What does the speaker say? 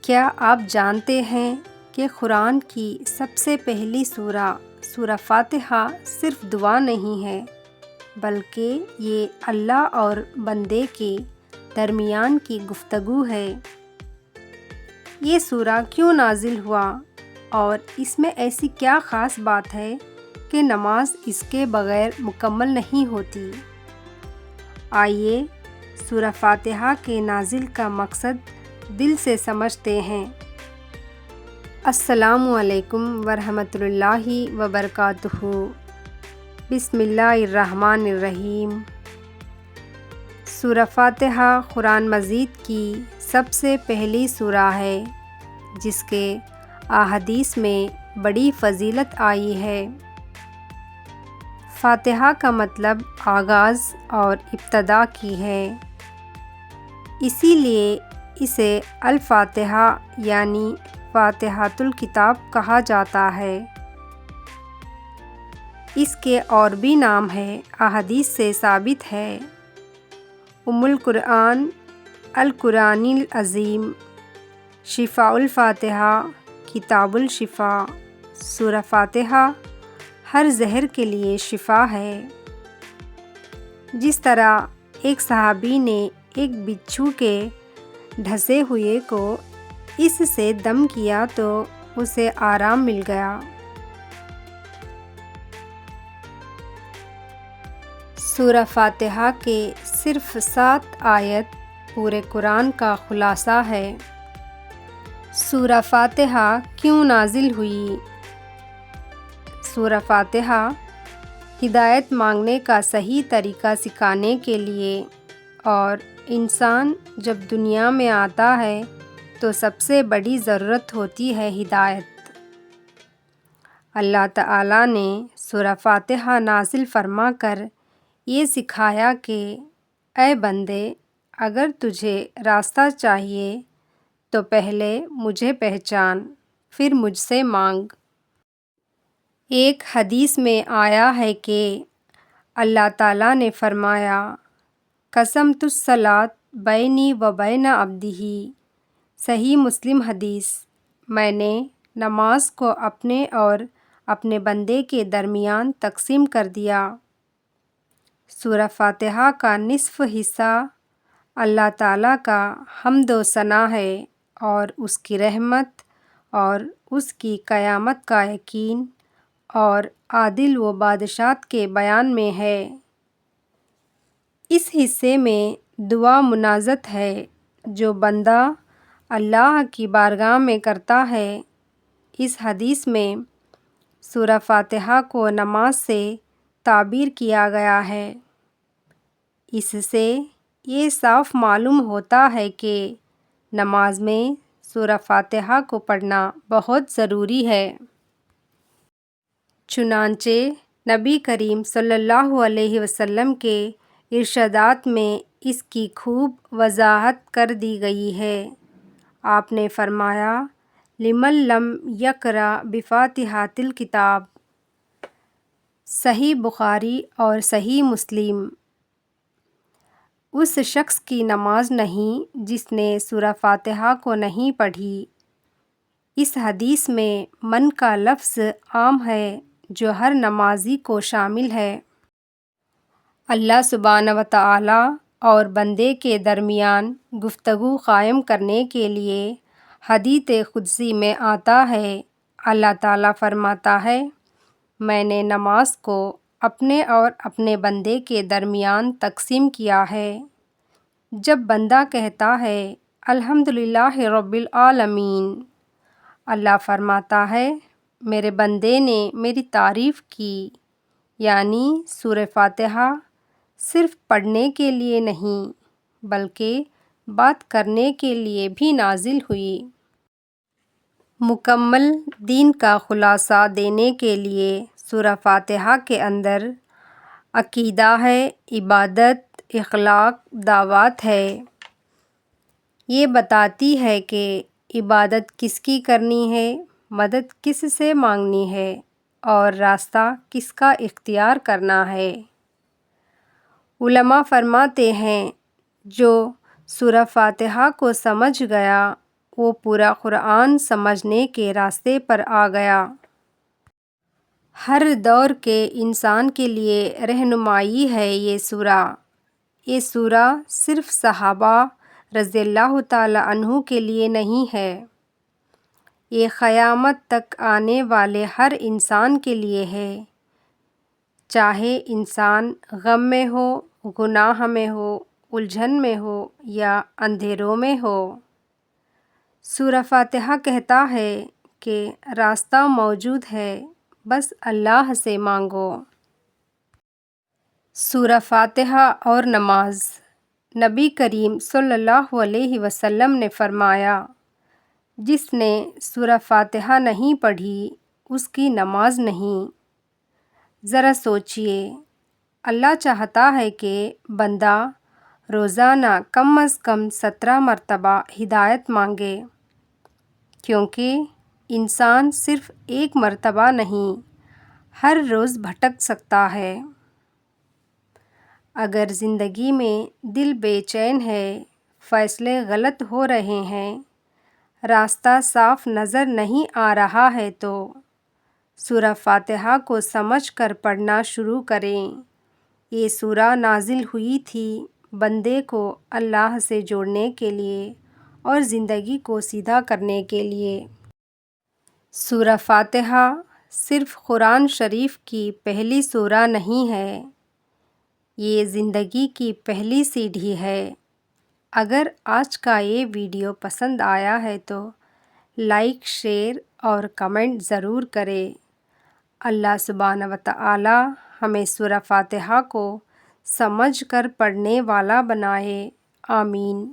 کیا آپ جانتے ہیں کہ قرآن کی سب سے پہلی سورہ فاتحہ صرف دعا نہیں ہے بلکہ یہ اللہ اور بندے کے درمیان کی گفتگو ہے۔ یہ سورہ کیوں نازل ہوا اور اس میں ایسی کیا خاص بات ہے کہ نماز اس کے بغیر مکمل نہیں ہوتی؟ آئیے سورہ فاتحہ کے نازل کا مقصد دل سے سمجھتے ہیں۔ السلام علیکم ورحمۃ اللہ وبرکاتہ۔ بسم اللہ الرحمن الرحیم۔ سورہ فاتحہ قرآن مجید کی سب سے پہلی سورہ ہے جس کے احادیث میں بڑی فضیلت آئی ہے۔ فاتحہ کا مطلب آغاز اور ابتدا کی ہے، اسی لیے اسے الفاتحہ یعنی فاتحۃ الکتاب کہا جاتا ہے۔ اس کے اور بھی نام ہیں، احادیث سے ثابت ہے: ام القرآن، القرآن العظیم، شفاء الفاتحہ، کتاب الشفاء۔ سورہ فاتحہ ہر زہر کے لیے شفا ہے۔ جس طرح ایک صحابی نے ایک بچھو کے ڈسے ہوئے کو اس سے دم کیا تو اسے آرام مل گیا۔ سورہ فاتحہ کے صرف 7 آیت پورے قرآن کا خلاصہ ہے۔ سورہ فاتحہ کیوں نازل ہوئی؟ سورہ فاتحہ ہدایت مانگنے کا صحیح طریقہ سکھانے کے لیے، اور انسان جب دنیا میں آتا ہے تو سب سے بڑی ضرورت ہوتی ہے ہدایت۔ اللہ تعالیٰ نے سورہ فاتحہ نازل فرما کر یہ سکھایا کہ اے بندے، اگر تجھے راستہ چاہیے تو پہلے مجھے پہچان، پھر مجھ سے مانگ۔ ایک حدیث میں آیا ہے کہ اللہ تعالیٰ نے فرمایا: قسمت الصلاۃ بینی و بین عبدی۔ صحیح مسلم حدیث۔ میں نے نماز کو اپنے اور اپنے بندے کے درمیان تقسیم کر دیا۔ سورہ فاتحہ کا نصف حصہ اللہ تعالیٰ کا حمد و ثنا ہے اور اس کی رحمت اور اس کی قیامت کا یقین اور عدل و بادشاہت کے بیان میں ہے۔ اس حصے میں دعا مناجات ہے جو بندہ اللہ کی بارگاہ میں کرتا ہے۔ اس حدیث میں سورہ فاتحہ کو نماز سے تعبیر کیا گیا ہے۔ اس سے یہ صاف معلوم ہوتا ہے کہ نماز میں سورہ فاتحہ کو پڑھنا بہت ضروری ہے۔ چنانچہ نبی کریم صلی اللہ علیہ وسلم کے ارشادات میں اس کی خوب وضاحت کر دی گئی ہے۔ آپ نے فرمایا: لمن لم یقرأ بفاتحۃ الکتاب۔ صحیح بخاری اور صحیح مسلم۔ اس شخص کی نماز نہیں جس نے سورہ فاتحہ کو نہیں پڑھی۔ اس حدیث میں من کا لفظ عام ہے جو ہر نمازی کو شامل ہے۔ اللہ سبحانہ و تعالیٰ اور بندے کے درمیان گفتگو قائم کرنے کے لیے حدیث قدسی میں آتا ہے، اللہ تعالیٰ فرماتا ہے: میں نے نماز کو اپنے اور اپنے بندے کے درمیان تقسیم کیا ہے۔ جب بندہ کہتا ہے الحمدللہ رب العالمین، اللہ فرماتا ہے: میرے بندے نے میری تعریف کی، یعنی سورہ فاتحہ صرف پڑھنے کے لیے نہیں بلکہ بات کرنے کے لیے بھی نازل ہوئی۔ مکمل دین کا خلاصہ دینے کے لیے سورہ فاتحہ کے اندر عقیدہ ہے، عبادت، اخلاق، دعوت ہے۔ یہ بتاتی ہے کہ عبادت کس کی کرنی ہے، مدد کس سے مانگنی ہے اور راستہ کس کا اختیار کرنا ہے۔ علماء فرماتے ہیں جو سورہ فاتحہ کو سمجھ گیا وہ پورا قرآن سمجھنے کے راستے پر آ گیا۔ ہر دور کے انسان کے لیے رہنمائی ہے یہ سورہ۔ یہ سورہ صرف صحابہ رضی اللہ تعالیٰ عنہ کے لیے نہیں ہے، یہ قیامت تک آنے والے ہر انسان کے لیے ہے، چاہے انسان غم میں ہو، گناہ میں ہو، الجھن میں ہو یا اندھیروں میں ہو۔ سورہ فاتحہ کہتا ہے کہ راستہ موجود ہے، بس اللہ سے مانگو۔ سورہ فاتحہ اور نماز۔ نبی کریم صلی اللہ علیہ وسلم نے فرمایا، جس نے سورہ فاتحہ نہیں پڑھی اس کی نماز نہیں۔ ذرا سوچئے، اللہ چاہتا ہے کہ بندہ روزانہ کم از کم 17 مرتبہ ہدایت مانگے، کیونکہ انسان صرف ایک مرتبہ نہیں، ہر روز بھٹک سکتا ہے۔ اگر زندگی میں دل بے چین ہے، فیصلے غلط ہو رہے ہیں، راستہ صاف نظر نہیں آ رہا ہے تو سورہ فاتحہ کو سمجھ کر پڑھنا شروع کریں۔ یہ سورہ نازل ہوئی تھی بندے کو اللہ سے جوڑنے کے لیے اور زندگی کو سیدھا کرنے کے لیے۔ سورہ فاتحہ صرف قرآن شریف کی پہلی سورہ نہیں ہے، یہ زندگی کی پہلی سیڑھی ہے۔ اگر آج کا یہ ویڈیو پسند آیا ہے تو لائک، شیئر اور کمنٹ ضرور کریں۔ اللہ سبحانہ و تعالی ہمیں سورہ فاتحہ کو سمجھ کر پڑھنے والا بنائے۔ آمین۔